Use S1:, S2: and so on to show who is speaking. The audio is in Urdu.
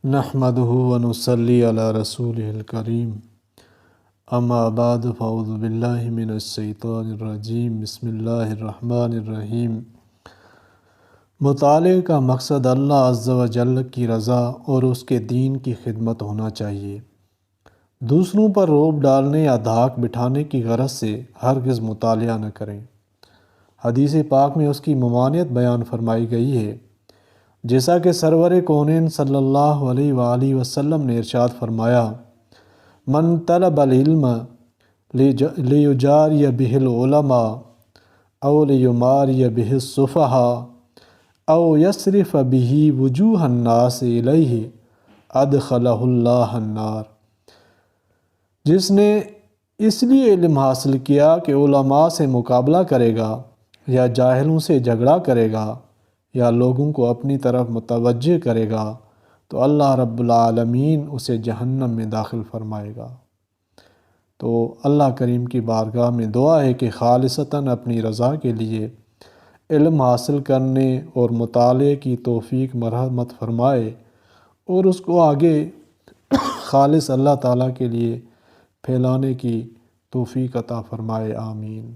S1: نحمدہ ونصلی علی رسولہ الکریم اما بعد فاعوذ باللہ من الشیطان الرجیم بسم اللہ الرحمن الرحیم۔ مطالعے کا مقصد اللہ عز و جل کی رضا اور اس کے دین کی خدمت ہونا چاہیے۔ دوسروں پر رعب ڈالنے یا دھاک بٹھانے کی غرض سے ہرگز مطالعہ نہ کریں۔ حدیث پاک میں اس کی ممانعت بیان فرمائی گئی ہے، جیسا کہ سرور کونین صلی اللہ علیہ وآلہ وسلم نے ارشاد فرمایا: من طلب العلم لیجاری بہ العلماء او لیماری بہ السفہاء او یصرف بہ وجوہ الناس الیہ ادخلہ اللہ النار۔ جس نے اس لیے علم حاصل کیا کہ علماء سے مقابلہ کرے گا یا جاہلوں سے جھگڑا کرے گا یا لوگوں کو اپنی طرف متوجہ کرے گا تو اللہ رب العالمین اسے جہنم میں داخل فرمائے گا۔ تو اللہ کریم کی بارگاہ میں دعا ہے کہ خالصتاً اپنی رضا کے لیے علم حاصل کرنے اور مطالعے کی توفیق مرحمت فرمائے اور اس کو آگے خالص اللہ تعالیٰ کے لیے پھیلانے کی توفیق عطا فرمائے، آمین۔